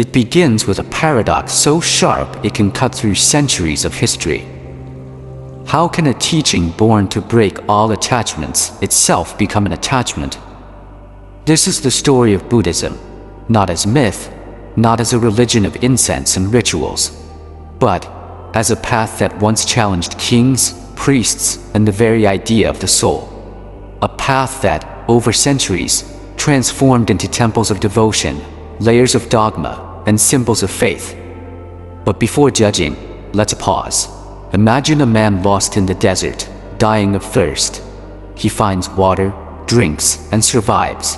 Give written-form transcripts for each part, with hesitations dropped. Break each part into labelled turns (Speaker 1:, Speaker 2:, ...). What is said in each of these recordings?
Speaker 1: It begins with a paradox so sharp it can cut through centuries of history. How can a teaching born to break all attachments itself become an attachment? This is the story of Buddhism, not as myth, not as a religion of incense and rituals, but as a path that once challenged kings, priests, and the very idea of the soul. A path that, over centuries, transformed into temples of devotion, layers of dogma, and symbols of faith. But before judging, let's pause. Imagine a man lost in the desert, dying of thirst. He finds water, drinks, and survives.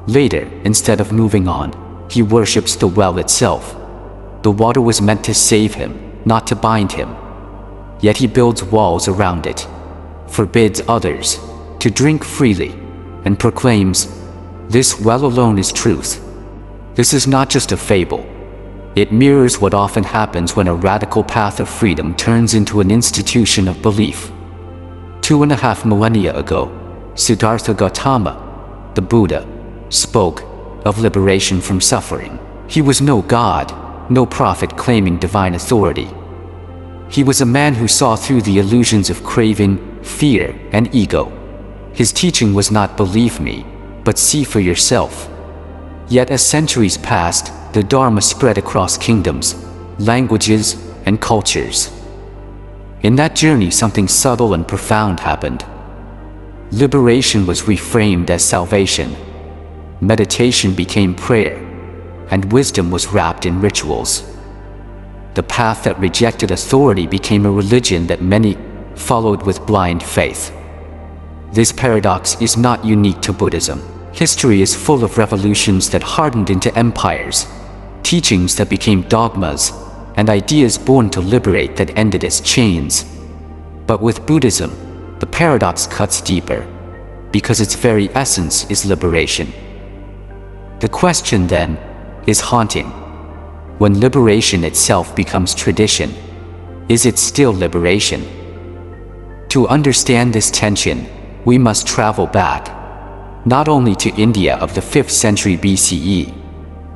Speaker 1: Later, instead of moving on, he worships the well itself. The water was meant to save him, not to bind him. Yet he builds walls around it, forbids others to drink freely, and proclaims, "This well alone is truth." This is not just a fable. It mirrors what often happens when a radical path of freedom turns into an institution of belief. 2.5 millennia ago, Siddhartha Gautama, the Buddha, spoke of liberation from suffering. He was no god, no prophet claiming divine authority. He was a man who saw through the illusions of craving, fear, and ego. His teaching was not "believe me," but "see for yourself." Yet as centuries passed, the Dharma spread across kingdoms, languages, and cultures. In that journey, something subtle and profound happened. Liberation was reframed as salvation. Meditation became prayer, and wisdom was wrapped in rituals. The path that rejected authority became a religion that many followed with blind faith. This paradox is not unique to Buddhism. History is full of revolutions that hardened into empires, teachings that became dogmas, and ideas born to liberate that ended as chains. But with Buddhism, the paradox cuts deeper, because its very essence is liberation. The question then is haunting. When liberation itself becomes tradition, is it still liberation? To understand this tension, we must travel back, not only to India of the 5th century BCE,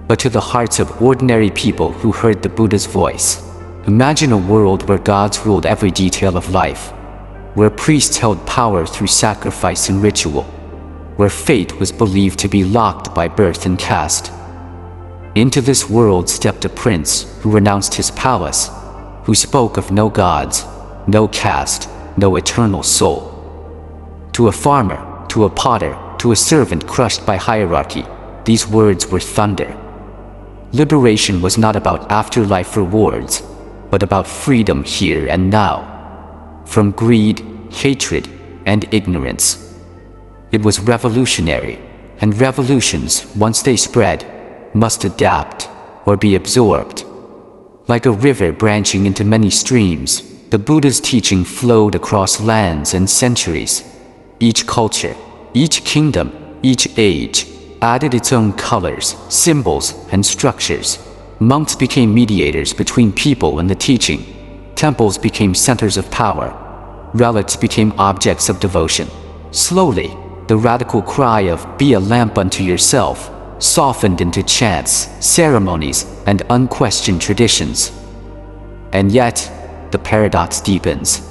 Speaker 1: but to the hearts of ordinary people who heard the Buddha's voice. Imagine a world where gods ruled every detail of life, where priests held power through sacrifice and ritual, where fate was believed to be locked by birth and caste. Into this world stepped a prince who renounced his palace, who spoke of no gods, no caste, no eternal soul. To a farmer, to a potter, to a servant crushed by hierarchy, these words were thunder. Liberation was not about afterlife rewards, but about freedom here and now, from greed, hatred, and ignorance. It was revolutionary, and revolutions, once they spread, must adapt or be absorbed. Like a river branching into many streams, the Buddha's teaching flowed across lands and centuries. Each culture, each kingdom, each age added its own colors, symbols, and structures. Monks became mediators between people and the teaching. Temples became centers of power. Relics became objects of devotion. Slowly, the radical cry of "be a lamp unto yourself" softened into chants, ceremonies, and unquestioned traditions. And yet, the paradox deepens.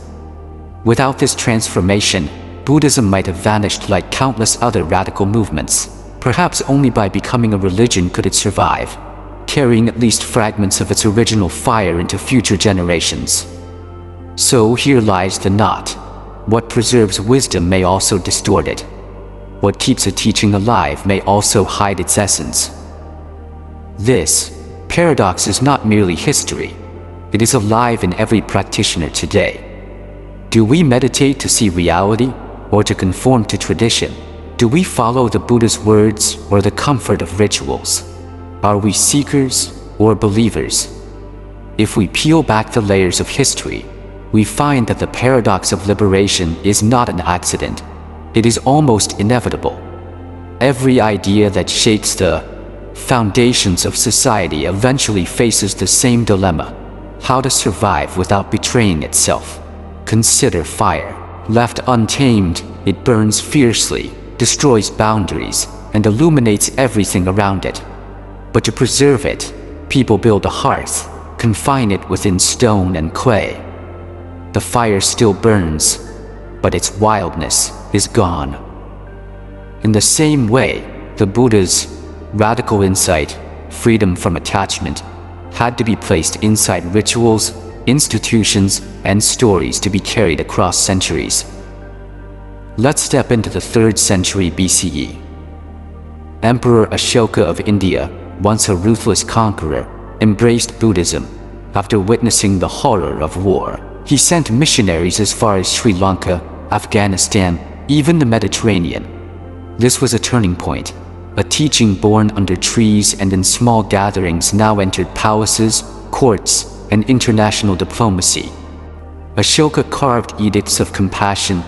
Speaker 1: Without this transformation, Buddhism might have vanished like countless other radical movements. Perhaps only by becoming a religion could it survive, carrying at least fragments of its original fire into future generations. So here lies the knot. What preserves wisdom may also distort it. What keeps a teaching alive may also hide its essence. This paradox is not merely history. It is alive in every practitioner today. Do we meditate to see reality, or to conform to tradition? Do we follow the Buddha's words or the comfort of rituals? Are we seekers or believers? If we peel back the layers of history, we find that the paradox of liberation is not an accident. It is almost inevitable. Every idea that shakes the foundations of society eventually faces the same dilemma: how to survive without betraying itself. Consider fire. Left untamed, it burns fiercely, destroys boundaries, and illuminates everything around it. But to preserve it, People build a hearth, confine it within stone and clay. The fire still burns, but its wildness is gone. In the same way, the Buddha's radical insight, freedom from attachment, had to be placed inside rituals, institutions, and stories to be carried across centuries. Let's step into the 3rd century BCE. Emperor Ashoka of India, once a ruthless conqueror, embraced Buddhism. After witnessing the horror of war, he sent missionaries as far as Sri Lanka, Afghanistan, even the Mediterranean. This was a turning point. A teaching born under trees and in small gatherings now entered palaces, courts, and international diplomacy. Ashoka carved edicts of compassion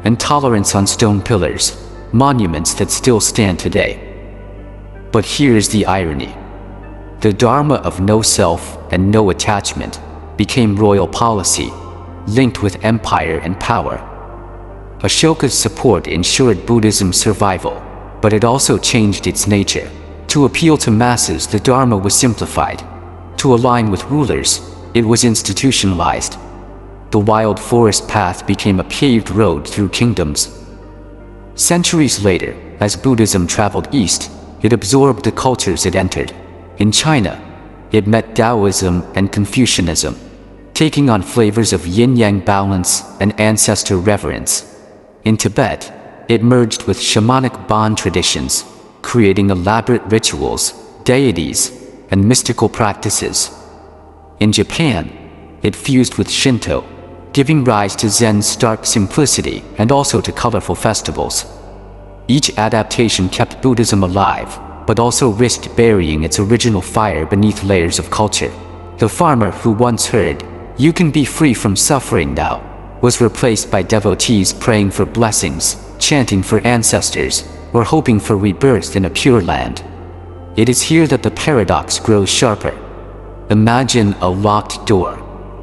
Speaker 1: and tolerance on stone pillars, monuments that still stand today. But here is the irony. The Dharma of no self and no attachment became royal policy, linked with empire and power. Ashoka's support ensured Buddhism's survival, but it also changed its nature. To appeal to masses, the Dharma was simplified. To align with rulers, it was institutionalized. The wild forest path became a paved road through kingdoms. Centuries later, as Buddhism traveled east, it absorbed the cultures it entered. In China, it met Taoism and Confucianism, taking on flavors of yin-yang balance and ancestor reverence. In Tibet, it merged with shamanic Bon traditions, creating elaborate rituals, deities, and mystical practices. In Japan, it fused with Shinto, giving rise to Zen's stark simplicity and also to colorful festivals. Each adaptation kept Buddhism alive, but also risked burying its original fire beneath layers of culture. The farmer who once heard, "You can be free from suffering now," was replaced by devotees praying for blessings, chanting for ancestors, or hoping for rebirth in a pure land. It is here that the paradox grows sharper. Imagine a locked door.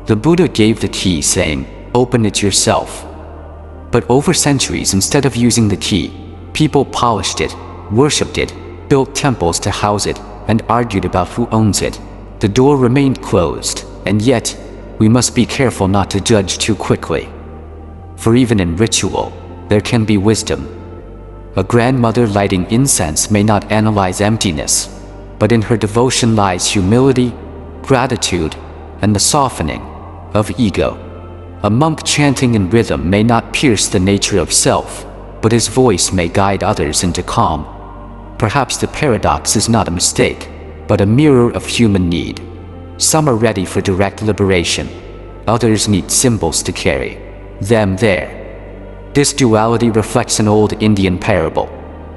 Speaker 1: The Buddha gave the key, saying, "Open it yourself." But over centuries, instead of using the key, people polished it, worshipped it, built temples to house it, and argued about who owns it. The door remained closed, and yet, we must be careful not to judge too quickly. For even in ritual, there can be wisdom. A grandmother lighting incense may not analyze emptiness, but in her devotion lies humility, gratitude, and the softening of ego. A monk chanting in rhythm may not pierce the nature of self, but his voice may guide others into calm. Perhaps the paradox is not a mistake, but a mirror of human need. Some are ready for direct liberation. Others need symbols to carry them there. This duality reflects an old Indian parable.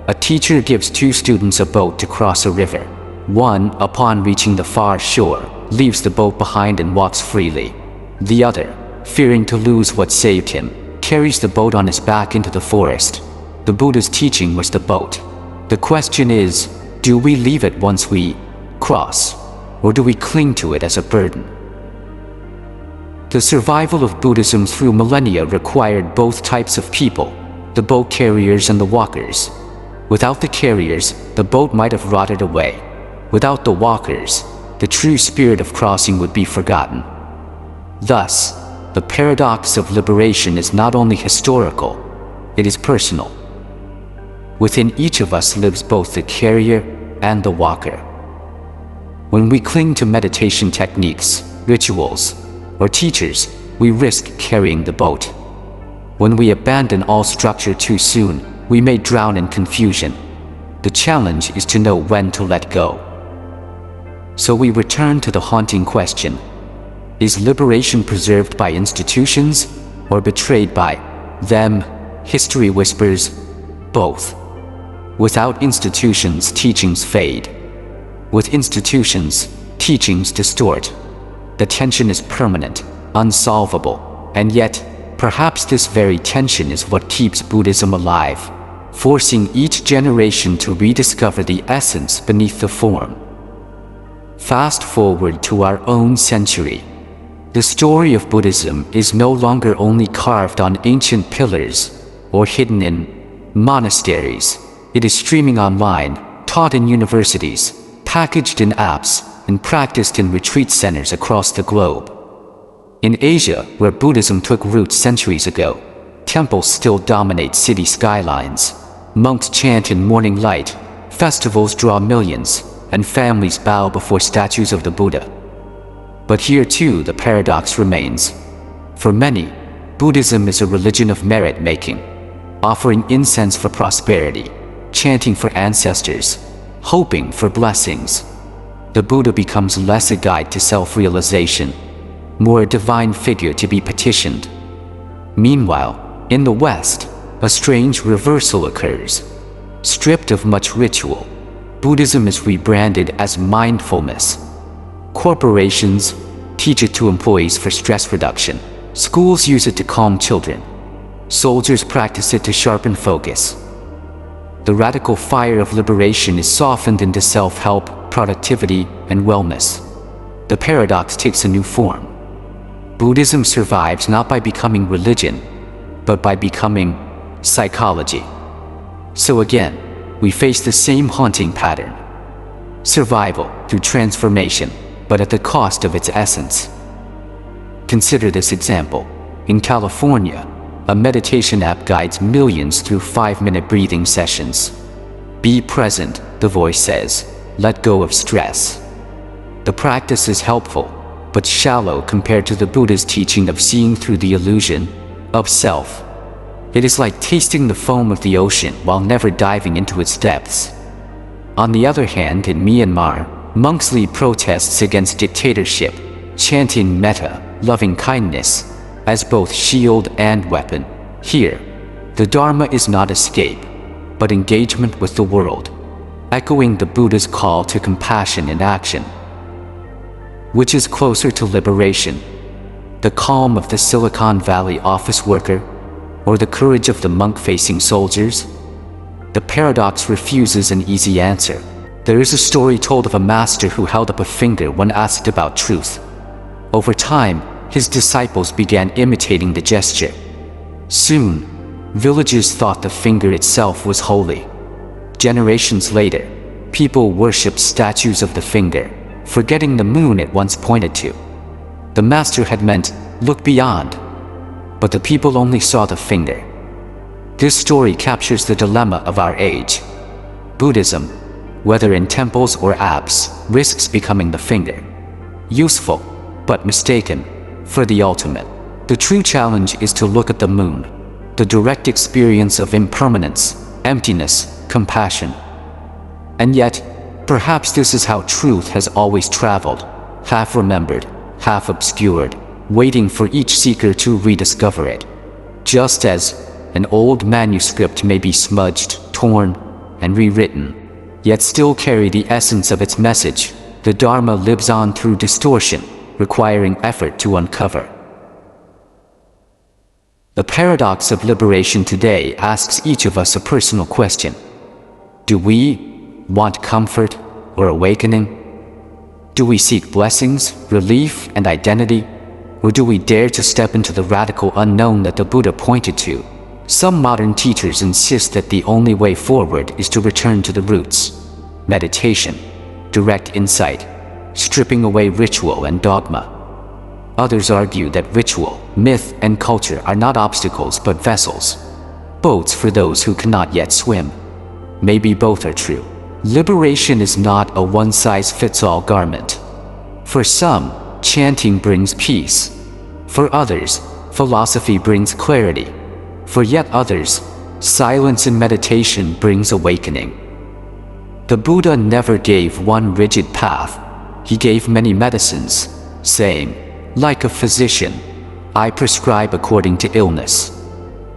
Speaker 1: A teacher gives 2 students a boat to cross a river. One, upon reaching the far shore, leaves the boat behind and walks freely. The other, fearing to lose what saved him, carries the boat on his back into the forest. The Buddha's teaching was the boat. The question is, do we leave it once we cross, or do we cling to it as a burden? The survival of Buddhism through millennia required both types of people, the boat carriers and the walkers. Without the carriers, the boat might have rotted away. Without the walkers, the true spirit of crossing would be forgotten. Thus, the paradox of liberation is not only historical, it is personal. Within each of us lives both the carrier and the walker. When we cling to meditation techniques, rituals, or teachers, we risk carrying the boat. When we abandon all structure too soon, we may drown in confusion. The challenge is to know when to let go. So we return to the haunting question: is liberation preserved by institutions or betrayed by them? History whispers, both. Without institutions, teachings fade. With institutions, teachings distort. The tension is permanent, unsolvable, and yet, perhaps this very tension is what keeps Buddhism alive, forcing each generation to rediscover the essence beneath the form. Fast forward to our own century. The story of Buddhism is no longer only carved on ancient pillars or hidden in monasteries. It is streaming online, taught in universities, packaged in apps, and practiced in retreat centers across the globe. In Asia, where Buddhism took root centuries ago, temples still dominate city skylines. Monks chant in morning light, festivals draw millions, and families bow before statues of the Buddha. But here too the paradox remains. For many, Buddhism is a religion of merit-making, offering incense for prosperity, chanting for ancestors, hoping for blessings. The Buddha becomes less a guide to self-realization, more a divine figure to be petitioned. Meanwhile, in the West, a strange reversal occurs. Stripped of much ritual, Buddhism is rebranded as mindfulness. Corporations teach it to employees for stress reduction. Schools use it to calm children. Soldiers practice it to sharpen focus. The radical fire of liberation is softened into self-help, productivity, and wellness. The paradox takes a new form. Buddhism survives not by becoming religion, but by becoming psychology. So again, we face the same haunting pattern. Survival through transformation, but at the cost of its essence. Consider this example. In California, a meditation app guides millions through 5-minute breathing sessions. Be present, the voice says. Let go of stress. The practice is helpful, but shallow compared to the Buddha's teaching of seeing through the illusion of self. It is like tasting the foam of the ocean while never diving into its depths. On the other hand, in Myanmar, monks lead protests against dictatorship, chanting metta, loving kindness, as both shield and weapon. Here, the Dharma is not escape, but engagement with the world, echoing the Buddha's call to compassion in action. Which is closer to liberation? The calm of the Silicon Valley office worker, or the courage of the monk-facing soldiers? The paradox refuses an easy answer. There is a story told of a master who held up a finger when asked about truth. Over time, his disciples began imitating the gesture. Soon, villagers thought the finger itself was holy. Generations later, people worshipped statues of the finger, forgetting the moon it once pointed to. The master had meant, look beyond, but the people only saw the finger. This story captures the dilemma of our age. Buddhism, whether in temples or apps, risks becoming the finger. Useful, but mistaken, for the ultimate. The true challenge is to look at the moon, the direct experience of impermanence, emptiness, compassion. And yet, perhaps this is how truth has always traveled, half remembered, half obscured, waiting for each seeker to rediscover it. Just as an old manuscript may be smudged, torn, and rewritten, yet still carry the essence of its message, the Dharma lives on through distortion, requiring effort to uncover. The paradox of liberation today asks each of us a personal question. Do we want comfort or awakening? Do we seek blessings, relief, and identity? Or do we dare to step into the radical unknown that the Buddha pointed to? Some modern teachers insist that the only way forward is to return to the roots. Meditation, direct insight, stripping away ritual and dogma. Others argue that ritual, myth, and culture are not obstacles but vessels, boats for those who cannot yet swim. Maybe both are true. Liberation is not a one-size-fits-all garment. For some, chanting brings peace. For others, philosophy brings clarity. For yet others, silence and meditation brings awakening. The Buddha never gave one rigid path. He gave many medicines, saying, like a physician, I prescribe according to illness.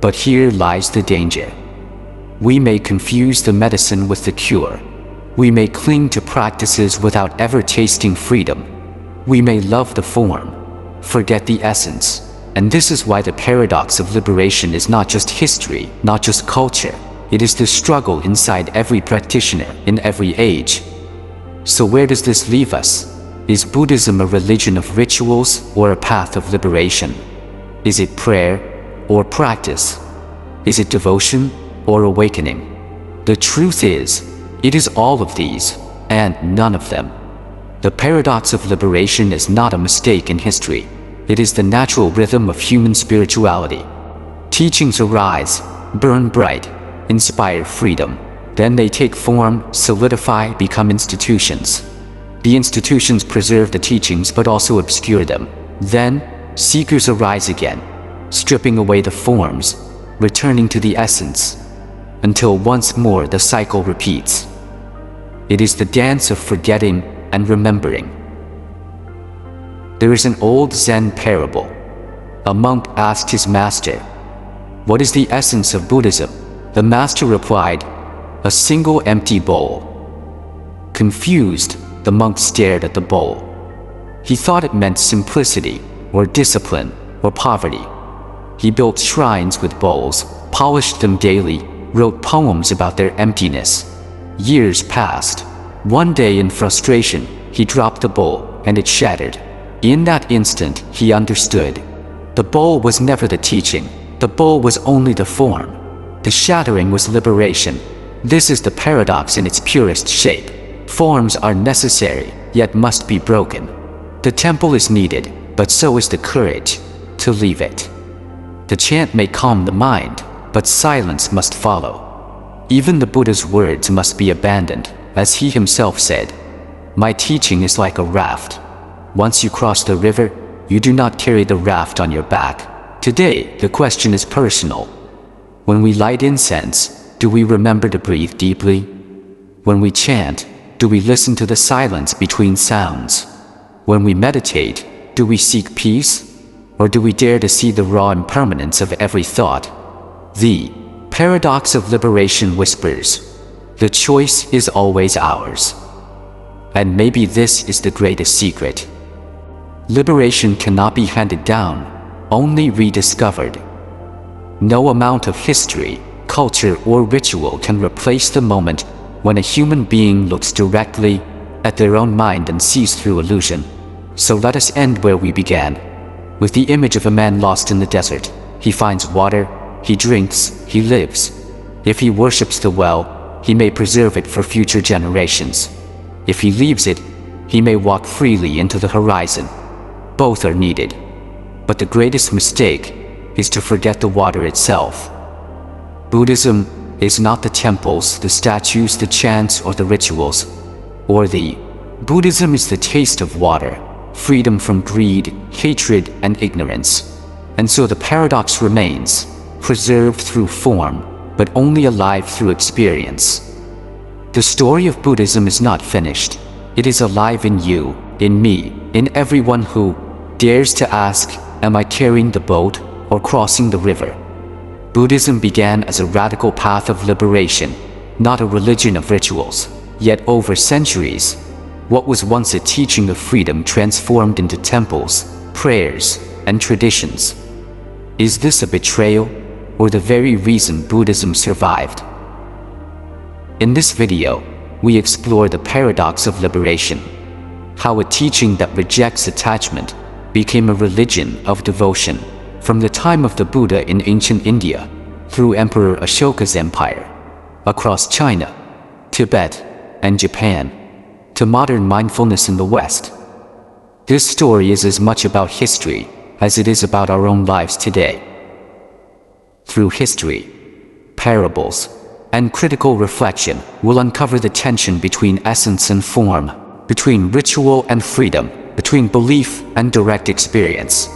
Speaker 1: But here lies the danger. We may confuse the medicine with the cure. We may cling to practices without ever tasting freedom. We may love the form, forget the essence. And this is why the paradox of liberation is not just history, not just culture. It is the struggle inside every practitioner in every age. So where does this leave us? Is Buddhism a religion of rituals or a path of liberation? Is it prayer or practice? Is it devotion or awakening? The truth is, it is all of these, and none of them. The paradox of liberation is not a mistake in history. It is the natural rhythm of human spirituality. Teachings arise, burn bright, inspire freedom. Then they take form, solidify, become institutions. The institutions preserve the teachings but also obscure them. Then, seekers arise again, stripping away the forms, returning to the essence, until once more the cycle repeats. It is the dance of forgetting and remembering. There is an old Zen parable. A monk asked his master, "What is the essence of Buddhism?" The master replied, "A single empty bowl." Confused, the monk stared at the bowl. He thought it meant simplicity, or discipline, or poverty. He built shrines with bowls, polished them daily, wrote poems about their emptiness. Years passed. One day in frustration, he dropped the bowl, and it shattered. In that instant, he understood. The bowl was never the teaching. The bowl was only the form. The shattering was liberation. This is the paradox in its purest shape. Forms are necessary, yet must be broken. The temple is needed, but so is the courage to leave it. The chant may calm the mind, but silence must follow. Even the Buddha's words must be abandoned, as he himself said, "My teaching is like a raft. Once you cross the river, you do not carry the raft on your back." Today, the question is personal. When we light incense, do we remember to breathe deeply? When we chant, do we listen to the silence between sounds? When we meditate, do we seek peace? Or do we dare to see the raw impermanence of every thought? The paradox of liberation whispers, the choice is always ours. And maybe this is the greatest secret. Liberation cannot be handed down, only rediscovered. No amount of history, culture, or ritual can replace the moment when a human being looks directly at their own mind and sees through illusion. So let us end where we began, with the image of a man lost in the desert. He finds water, he drinks, he lives. If he worships the well, he may preserve it for future generations. If he leaves it, he may walk freely into the horizon. Both are needed. But the greatest mistake is to forget the water itself. Buddhism is not the temples, the statues, the chants, or the rituals. Buddhism is the taste of water, freedom from greed, hatred, and ignorance. And so the paradox remains, preserved through form, but only alive through experience. The story of Buddhism is not finished. It is alive in you, in me, in everyone who dares to ask, am I carrying the boat or crossing the river? Buddhism began as a radical path of liberation, not a religion of rituals. Yet over centuries, what was once a teaching of freedom transformed into temples, prayers, and traditions. Is this a betrayal, or the very reason Buddhism survived? In this video, we explore the paradox of liberation, how a teaching that rejects attachment became a religion of devotion, from the time of the Buddha in ancient India, through Emperor Ashoka's empire, across China, Tibet, and Japan, to modern mindfulness in the West. This story is as much about history as it is about our own lives today. Through history, parables, and critical reflection, we'll uncover the tension between essence and form, between ritual and freedom, between belief and direct experience.